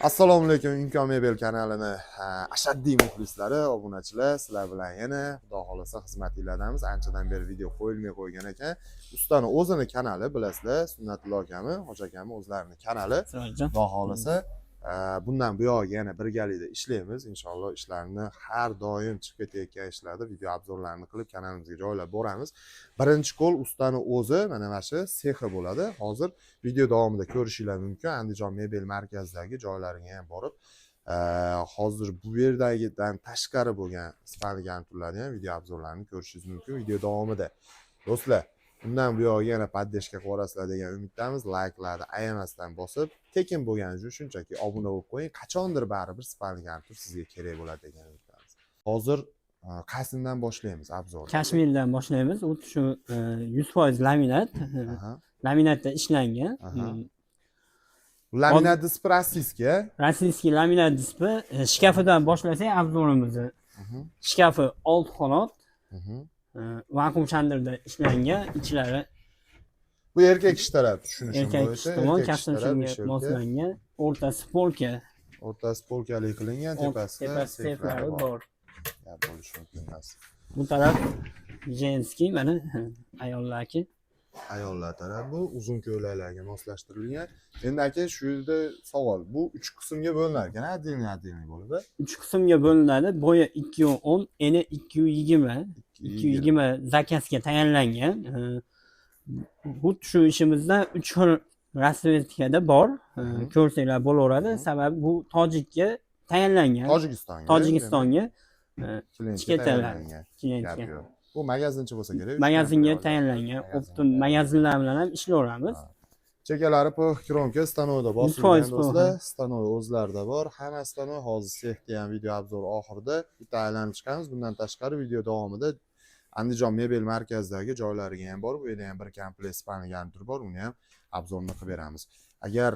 Assalomu alaykum, Imkon Mebel kanalini ashaddiy muxlislari, obunachilar, sizlar bilan yana Xudo xolasa xizmatinglardamiz. Anchadan beri video qo'yilmay qo'ygan ekan. Ustani o'zini kanali bilasizlar, Sunnatullo akami, Hoji akami o'zlarining kanali. Xudo xolasa bundan buyog'iga yana birgalikda ishlaymiz. Inshaalloh ishlarni har doim chiqib ketayotgan ishlarni video obzorlarini qilib kanalimizga joylab boramiz. Birinchi qo'l ustani o'zi mana shu sexi bo'ladi. Hozir video davomida ko'rishinglar mumkin. Andijon mebel markazidagi joylariga ham borib, hozir bu yerdagidan tashqari bo'lgan spalni garniturlarni ham video obzorlarini ko'rishingiz mumkin video davomida. Do'stlar, bundan buyog'iga yana poddeshka qilib borasizlar degan umiddamiz. Like'larni ayamasdan bosib, tekin bo'lgani uchun shunchaki obuna bo'lib qo'ying. Qachondir baribir spalni garnitur sizga kerak bo'ladi degan umiddamiz. Hozir qaysidan boshlaymiz obzorni? Kashmirdan boshlaymiz. U shu 100% laminat. Laminatda ishlangan. Laminat displey rossiyskiy. Rossiyskiy laminat displey. Shkafidan boshlasak obzorimizni. Shkafi 6 xonat. Vakuum shandirda ishlangan, ichlari. Bu erkak ish taraf tushunishim bo'yicha. Tomon kastimga moslangan. O'rtasi polka. O'rtasi polkali qilingan, tepasida seflari bor. Gap bo'lishi mumkin emas. Bu taraf jenskiy, mana ayollarki. Ayollar taraf bu uzun ko'ylaklarga moslashtirilgan. Endi aka shu yerda savol. Bu 3 qismga bo'linar ekan, отдельный bo'lib. 3 qismga bo'linadi. Bo'yi 210, eni 220. 220 zakazga tayinlangan. Bu shu ishimizda 3 xil rasvetkada bor. Ko'rsanglar bo'laveradi. Sababi bu Tojikka tayinlangan. Tojikistonga tayinlangan. Bu magazinchi bo'lsa kerak. Magazinga tayinlangan. Optim magazinlar bilan ham ishlayveramiz. Chekalari kromka stanoyda bosilgan do'stlar. Stanoy o'zlarida bor. Hamma stanoy hozir sexga ham video obzor oxirida bitta aylanib chiqamiz. Bundan tashqari video davomida Andijon mebel markazidagi joylariga ham borib, bu yerda ham bir komplekt spalni garnitur bor, uni ham obzorni qilib beramiz. Agar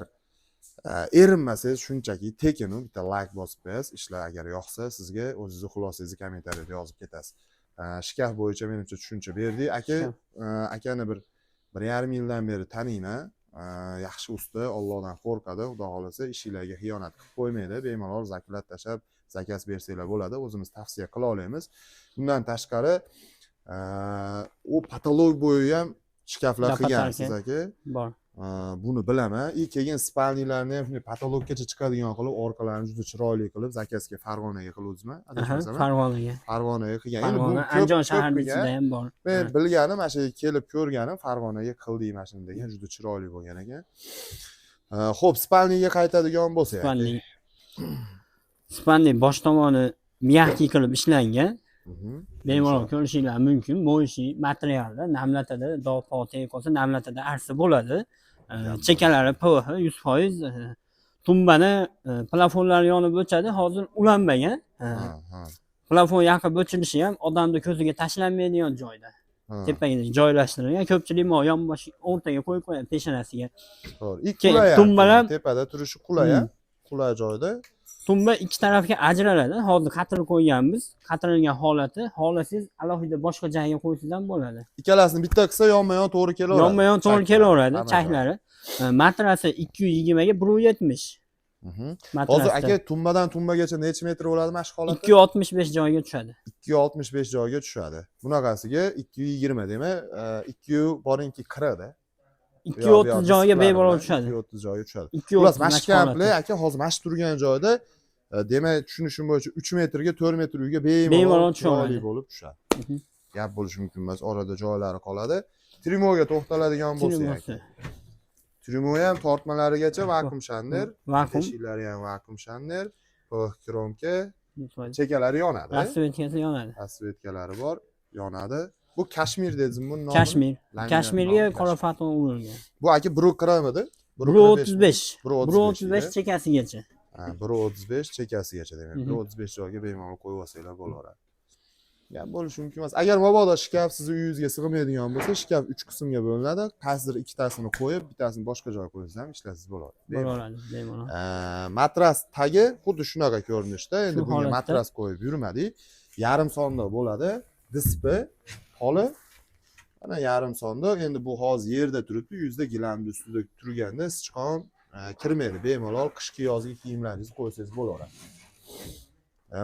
erinmasangiz shunchaki tekinu bitta like bosib qo'yasiz. Ishlar agar yoqsa sizga o'zingizni xulosangizni kommentariyada yozib ketasiz. Shkaf bo'yicha menimcha tushuncha berdik. Akani bir 1,5 yildan beri taniyman. Yaxshi usta, Allohdan qo'rqadi. Xudo xolasa ishinglarga xiyonat qilib qo'ymaydi. Bemalol zaklat tashab, zakaz bersanglar bo'ladi. O'zimiz tavsiya qila olamiz. Bundan tashqari u patolog bo'yi ham shkaflar qilgansiz aka. Bor. Buni bilaman. Keyin spalnilarni ham shunday patologgacha chiqadigan qilib, orqalarini juda chiroyli qilib zakazga Farg'onaga qiluvdizmi? Farg'onaga qilgan. Endi bu Andijon shaharida ham bor. Men bilganim, mana shu kelib ko'rganim Farg'onaga qildik mashina degan, juda chiroyli bo'lgan ekan. Xo'p, spalniga qaytadigan bo'lsak. Spalni bosh tomoni miyaqki qilib ishlangan. Bemalol ko'rishinglar mumkin. Mo'yishi materialda namlatadi, dog' tog' qolsa namlatadi arsi bo'ladi. Chekalari PVH 100%. Tumbani plafonlar yonib o'chadi, hozir ulanmagan. Plafon yaqib o'chilishi ham odamning ko'ziga tashlanmaydigan joyda. Tepaga joylashtirilgan. Ko'pchilik yonbosh o'rtaga qo'yib qo'yadi peshonasiga. To'g'ri. Qulay. Tumbalar tepada turishi qulay, qulay joyda. Tumba ikki tarafga ajraladi. Hozir qatirib qo'yganmiz. Qatirilgan holati, xohlasangiz alohida boshqa joyga qo'ysangiz ham bo'ladi. Ikkalasini bitta qilsa yonma-yon to'g'ri kelaveradi. Yonma-yon to'g'ri kelaveradi, chaklari. Matrasi 220 ga 170. Hozir aka tumbadan tumbagacha necha metr bo'ladi mana shu holatda? 265 joyga tushadi. 265 joyga tushadi. Bunaqasiga 220 demak, 2 boringki 40 da. 230 joyga bemalol tushadi. 230 joyga tushadi. Xullas, mana shu komplekt aka hozir mana shu turgan joyda, demak, tushunishim bo'yicha 3 metrga 4 metr uyga bemalol chiroyli bo'lib tushadi. Gap bo'lishi mumkin emas, orada joylari qoladi. Trimoga to'xtaladigan bo'lsak. Trimo ham tortmalarigacha vakuum shandir, eshiklari ham vakuum shandir, kromka, chekalari yonadi. Rasvetkasi yonadi. Rasvetkalari bor, yonadi. Bu Kashmir dedingizmi buni nomi? Kashmir. Kashmirga qora faton urilgan. Bu aka 1.40 midi? 1.35. 1.35 chekasigacha. 1.35 chekasigacha demak. 1.35 joyga bemalol qo'yib olsanglar bo'laveradi. Gap bo'lishi mumkin emas. Agar mabodo shkaf sizni uyingizga sig'maydigan bo'lsa, shkaf 3 qismga bo'linadi. Qaysidir ikkitasini qo'yib, bittasini boshqa joyga qo'ysangiz ham ishlasiz bo'ladi. Bo'laveradi, bemalol. Matras tagi xuddi shunaqa ko'rinishda. Endi bunga matras qo'yib yurmadik. Yarim sonda bo'ladi. Displey holi mana yarim sonda. Endi bu hozir yerda turibdi, yuzda gilamni ustida turganda sichqon kirmaydi. Bemalol qishki yozgi kiyimlaringizni qo'ysangiz bo'laveradi.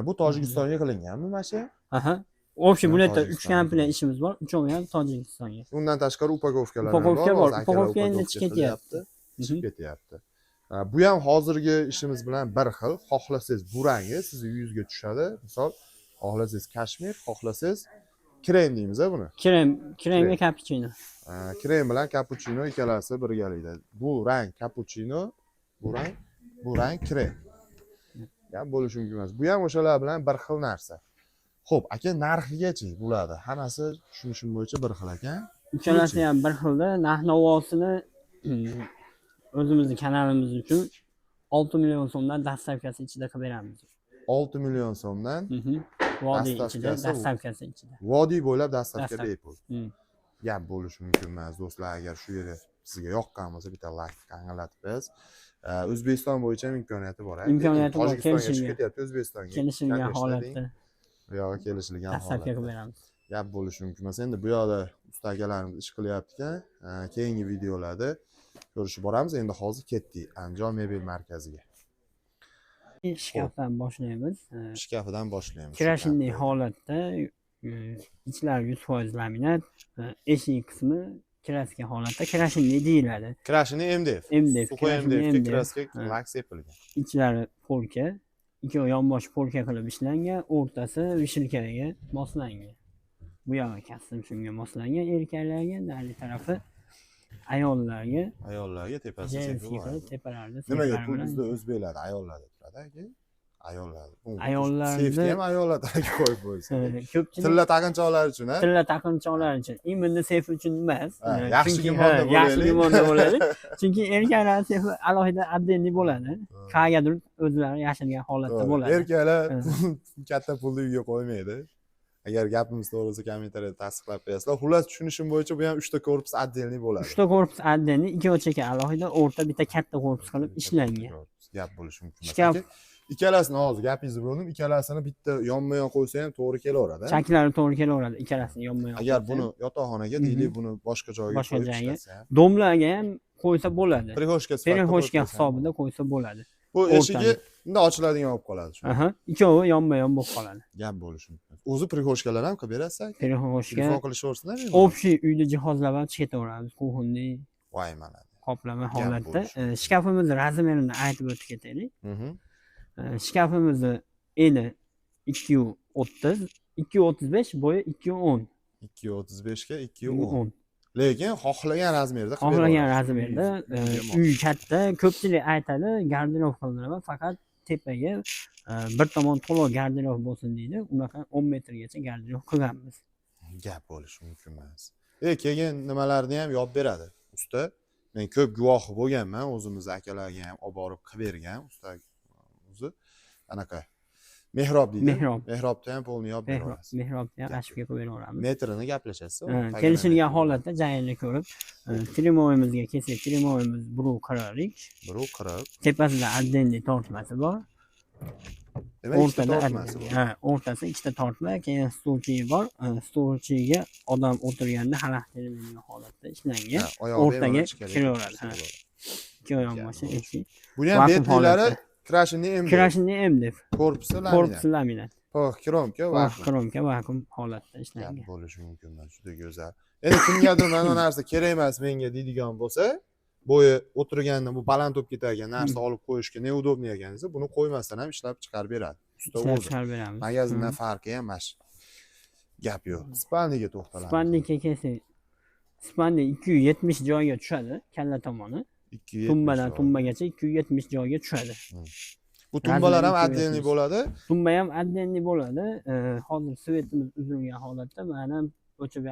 Bu Tojikistonga qilinganmi mana shu? Aha. Общий bu yerda 3 Tojikiston. komplet ishimiz bor. Uchovi ham Tojikistonga. Undan tashqari upakovkalar Upakovka bor. Akalar Upakovka endi upakovka chiqib ketyapti. chiqib ketyapti. Bu ham hozirgi ishimiz bilan bir xil. Xohlasangiz bu rangi sizni yuzga tushadi. Misol, xohlasangiz kashmir, xohlasangiz krem deymiz buni. Kremga cappuccino. Krem bilan cappuccino ikkalasi birgalikda. Bu rang cappuccino, bu rang krem. Ham bo'lishi mumkin emas. Bu ham o'shalar bilan bir xil narsa. Xo'p, aka narxigachi bo'ladi. Hammasi tushunishim bo'yicha bir xil ekan. Uchalasi ham bir xilda. Narx-navosini o'zimizning kanalimiz uchun 6 million so'mdan dastavkasi ichida qilib beramiz. 6 million so'mdan Vodiy ichida, Dastavkasi- dastavkasi ichida. vodiy bo'ylab dastavka Dastavka. bepul. Hmm. Gap bo'lishi mumkin emas do'stlar. Agar shu yerda sizga yoqqan bo'lsa, bitta like qangalatib biz. O'zbekiston bo'yicha ham imkoniyati bor. Imkoniyati bor, Tojikistonga chiqib kelishilgan. ketyapti, O'zbekistonga. Kelishilgan Конечно, holatda Bu yoqqa kelishilgan dastavka qilib holatda. beramiz. Gap bo'lishi mumkin emas. Endi bu yoqda usta akalarimiz ish qilyapti ekan. Keyingi videolarda ko'rishib boramiz. Endi hozir ketdik Andijon mebel markaziga. Shkafdan boshlaymiz. Shkafidan boshlaymiz. Kirashinli holatda ichlari 100% laminat, eshik qismi kraska holatda kirashinli deyiladi. Krashini MDF. MDF, Suxoy kirashini MDF ga MDF. kraska Ha. laks sepilgan. Ichlari polka, ikkovi yonbosh polka qilib ishlangan, o'rtasi vishilkaga moslangan. Bu yog'i kastim shunga moslangan, erkaklarga, narigi tarafi ayollarga Ayollarga tepasida jenski sepi bor. qilib tepalarida Nimaga seflari pul bilan bizda o'zbeklarda ayollarda turadi aka? Ayollarda. Ayollarda- Sefni ham ayollar tarafiga qo'yib qo'ysa. ko'pchilik Tilla taqinchoqlar uchun ha? tilla taqinchoqlar uchun imonni sefi uchun emas. Ha, Chunki- yaxshi ha, gumonda yaxshi bo'laylik. gumonda bo'ladi. Chunki erkaklar sefi alohida отдельный bo'ladi. Qayergadir o'zlari yashirgan holatda bo'ladi. Erkaklar Ha. katta pulni uyga qo'ymaydi. Agar gapimiz to'g'ri bo'lsa kommentariyada tasdiqlab qo'yasizlar. Xullas tushunishim bo'yicha bu ham 3 ta korpus отдельный bo'ladi. 3 ta korpus отдельный, ikkovi cheka alohida, o'rta bitta katta korpus qilib ishlangan. Gap bo'lishi mumkin emas. Shkaf- Aka, ikkalasini hozir gapingizni bo'ldim. Ikkalasini bitta yonma-yon qo'ysa ham to'g'ri kelaveradi. Shaklari to'g'ri kelaveradi ikkalasini yonma-yon. Agar qo'ysa. buni yotoqxonaga deylik, buni boshqa joyga Boshqa qo'yib joyga. ishlasa ham. domlarga ham qo'ysa bo'ladi. Prihoshka sifatida qo'yib Perihoshka qo'ysa ham hisobida qo'ysa bo'ladi. Bu o'rtani. eshigi bunday ochiladigan bo'lib qoladi shu. Aha, ikkovi yonma-yon bo'lib qoladi. Gap bo'lishi mumkin. O'zi prihoshkalar ham qilib berasiz aka? Perihoshka Telefon qilishaversinlar endi. общий uyda jihozlab ham chekitaveramiz. Kuxonli Voy mana. qoplama Gap holatda. bo'lishi. Shkafimizni razmerini aytib o'tib ketaylik. Mhm. Shkafimizni eni 230, 235, bo'yi 210. 235 ga 210. 210. Lekin xohlagan razmerda qilib Xohlagan berasiz. razmerda Uyga uy katta, ko'pchilik aytadi, garderob qildiraman, faqat tepaga bir tomon to'liq garderob bo'lsin deydi. Unaqa 10 metrgacha garderob qilganmiz. Gap bo'lishi mumkin emas. Keyin nimalarni ham yopib beradi usta. Men ko'p guvohi bo'lganman, o'zimiz akalarga ham olib borib qilib bergan usta o'zi. Anaqa mehrob deydi. Mehrobda ham polni yopib berasiz. Mehrobni ham rashbga qo'yib beraveramiz. Metrini gaplashasiz. Kelishilgan holatda jayini ko'rib, trimoyimizga kelsak, trimoyimiz 1.40lik. 1.40. Tepasida отдельный tortmasi bor. Demak, O'rtada tortmasi bor. ha, o'rtasi ikkita tortma, keyin stulchiyi bor. Stulchiga odam o'tirganda xalaqtirilgan holatda ishlangan. O'rtaga kiraveradi. Ha. Ikki oyoq boshi eshik. Buni ham Vakuum betlilari holatda. krashini MDF. Kirashini MDF. Korpusi laminat. Korpusi laminat. Kromka vakuum. Kromka vakuum holatda Gap ishlangan. bo'lishi mumkin emas. Juda go'zal. Endi kimgadir mana bu narsa kerak emas menga deydigan bo'lsa, bo'yi o'tirganda bu baland bo'lib ketadigan narsa olib qo'yishga neudobniy ekan desa, buni qo'ymasdan ham ishlab chiqarib beradi. Usta Ishlab o'zi. chiqarib beramiz. Magazindan farqi ham mana shu. Gap yo'q. Spalniga to'xtalamiz. Spandikga kelsak, spandik 270 joyga tushadi, kalla tomoni. 270 Tumbadan joy. tumbagacha 270 joyga tushadi. Bu tumbalar ham Razmeri отдельный 270. bo'ladi. Tumba ham отдельный bo'ladi. Hozir svetimiz uzilgan holatda mana o'chib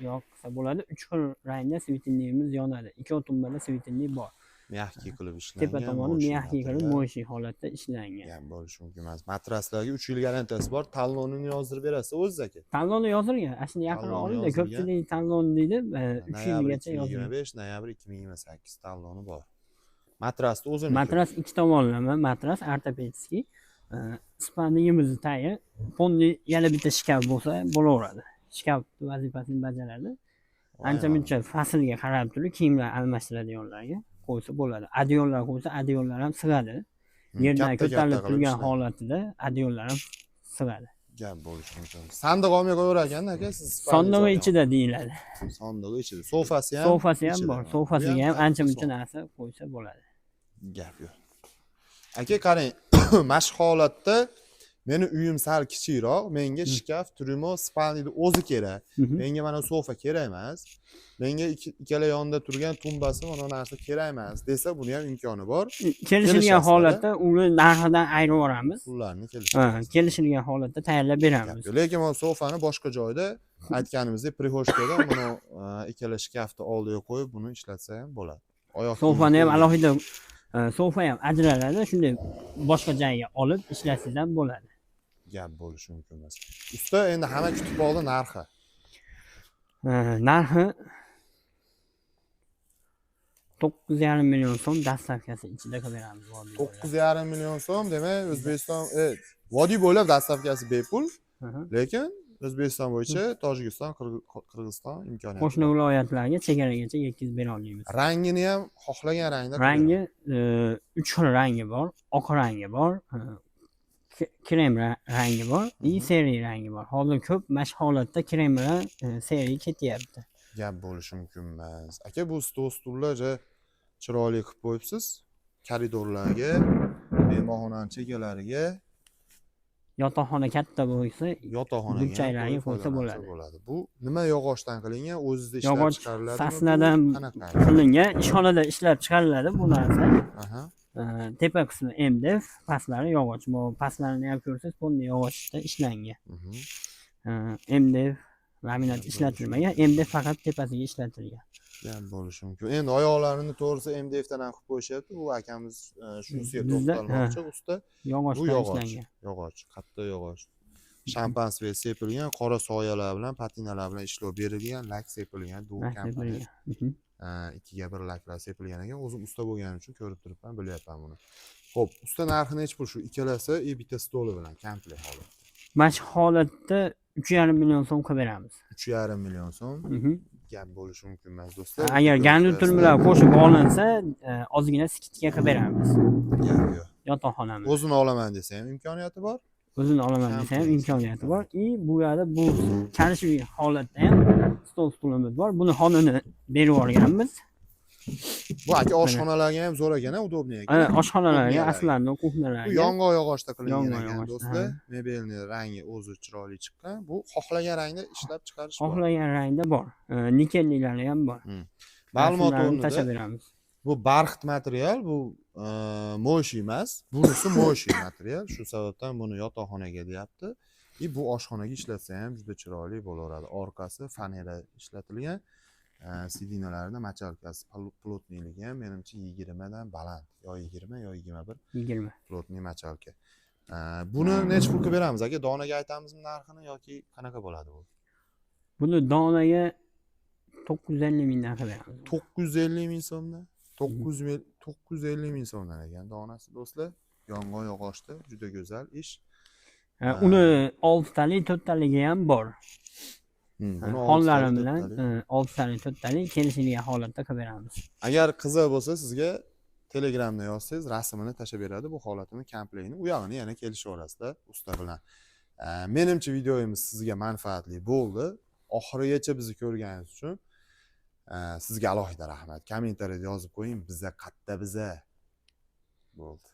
yoqsa bo'ladi. 3 xil rangda svetilligimiz yonadi. Ikkov tumbada svetillik bor. Mягкий qilib ishlangan. Tepa tomoni mягкий qilib mo'shi holatda ishlangan. Ham bo'lishi mumkin emas. Matraslarga 3 yil garantiyasi bor. Tanlovini yozdirib berasiz o'zingiz aka. Tanlovni yozilgan. Aslida yaqin Tanlovni olinda yozilgan. ko'pchilik tanlov deydi, 3 Noyabr yilgacha yozilgan. 2025, noyabr 2028 tanlovi bor. Matrasni o'ziniki. Matras ikki tomonlama matras ortopedskiy. Spanligimizni tagi fondi yana bitta shkaf bo'lsa bo'laveradi. Shkaf vazifasini bajaradi. Ancha muncha faslga qarab turib kiyimlar almashtiradiganlarga. qo'ysa bo'ladi. Adyollar qo'ysa, adyollar ham sig'adi. Yerdan Katta-katta ko'tarilib qilib turgan ishlang. holatida adyollar ham sig'adi. Gap bo'lishi mumkin. Sandiq olmay qo'yaverar ekan aka siz. Sondig'i ichida deyiladi. Sondig'i ichida. Sofasi ham. Sofasi ham ichida. bor. Bu Sofasiga ham katta ancha-muncha sofa. narsa qo'ysa bo'ladi. Gap yo'q. Aka qarang, mana shu holatda meni uyim sal kichikroq, menga shkaf, trimo, spalniyni o'zi kerak. Menga mana sofa kerak emas. Menga ikkala yonida turgan tumbasi mana narsa kerak emas desa, buni ham imkoni bor. Kelishilgan holatda uni narxidan ayirib yuboramiz. Pullarni Kelishilgan holatda tayyorlab beramiz. Lekin mana sofani boshqa joyda aytganimizdek prihoshkada buni ikkala shkafni oldiga qo'yib buni ishlatsa ham bo'ladi. Oyoq Sofani ham alohida sofa ham ajraladi, shunday boshqa joyga olib ishlatsangiz ham bo'ladi. Gap bo'lishi mumkin emas. Usta endi hamma kutib oldi narxi. Narxi 9,5 million so'm dastavkasi ichida qilib beramiz. 9,5 million so'm, demak O'zbekiston, vodiy bo'ylab dastavkasi bepul, lekin O'zbekiston bo'yicha Tojikiston, Qirg'iziston imkoniyati. Qo'shni viloyatlarga chegaragacha yetkazib bera olamiz. Rangini ham xohlagan rangda. Rangi 3 xil rangi bor. Oq rangi bor, krem rangi bor, seri rangi bor. Hozir ko'p mashq holatda krem bilan seri ketyapti. Gap bo'lishi mumkin emas. Aka bu stullar chiroyli qilib qo'yibsiz. Koridorlarga, mehmonxonaning chegalariga, yotoqxona katta bo'lsa, yotoqxonaga burchaklarga qo'ysa bo'ladi. Bu nima yog'ochdan qilingan? O'zingizda ishlab Yog'och chiqariladi. sasladan qilingan, ishxonada ishlab chiqariladi bu narsa. Tepa qismi MDF, pastlari yog'och. Bu pastlarini ham ko'rsangiz, bunday yog'ochda ishlangan. MDF laminat ishlatilmagan, MDF faqat tepasiga ishlatilgan. Gap bo'lishi mumkin. Endi oyoqlarini to'g'risi MDF dan ham qilib qo'yishyapti. Bu akamiz shunisiga to'xtalmoqchi usta. Yog'ochdan ishlangan. Yog'och, qattiq yog'och. Shampanskiy sepilgan, qora soyalar bilan, patinalar bilan ishlov berilgan, lak sepilgan, dual kompaniya. 2ga 1 laklar sepilgan ekan. O'zim usta bo'lganim uchun ko'rib turibman, bilyapman buni. Xo'p, usta narxi nechi pul shu ikkalasi bitta stoli bilan komplet holatda? Mana shu holatda 3,5 million so'm qilib beramiz. 3,5 million so'm. Gap bo'lishi mumkin emas do'stlar. Agar garnitur bilan qo'shib olinsa, ozgina skidga qilib beramiz. Gap yo'q. Yotoqxonamiz. O'zini olaman desa ham imkoniyati bor. O'zini olaman desa ham imkoniyati bor. Bu yerda bu kelishilgan holatda ham stolimiz bor. Buni xonani berib yuborganmiz. Bu aka oshxonalarga ham zo'r ekan, udobniy ekan. Oshxonalarga, aslarni kuxnalarga. Bu yong'oq yog'ochda qilingan ekan do'stlar. Mebelni rangi o'zi chiroyli chiqqan. Bu xohlagan rangda ishlab chiqarish bor. Xohlagan rangda bor. Nikellilari ham bor. Ma'lumot o'rnida tashlab beramiz. Bu barxt material, bu mo'shi emas. Bunisi mo'shi material. Shu sababdan buni yotoqxonaga deyapti. Bu oshxonaga ishlatsa ham juda chiroyli bo'laveradi. Orqasi fanera ishlatilgan. Sidinalarida machalkasi, plotniyligi ham menimcha 20 dan baland. Yo 20 yo 21. 20. Plotniy machalka. Buni necha pul qilib beramiz aka? Donaga aytamizmi narxini yoki qanaqa bo'ladi bu? Buni donaga 950 mingdan qilib beramiz. 950 ming so'mdan? 950 ming so'mdan ekan donasi do'stlar. Yong'oq yog'ochda juda go'zal ish. Uni 6 talik, 4 taligi ham bor. Xonlari bilan 6 talik, 4 talik kelishilgan holatda qilib beramiz. Agar qiziq bo'lsa sizga Telegramda yozsangiz rasmini tashlab beradi, bu holatini komplektini. U yog'ini yana kelishaverasizlar usta bilan. Menimcha videoyimiz sizga manfaatli bo'ldi. Oxirigacha bizni ko'rganingiz uchun sizga alohida rahmat. Kommentariyada yozib qo'ying, biza qatta biza. Bo'ldi.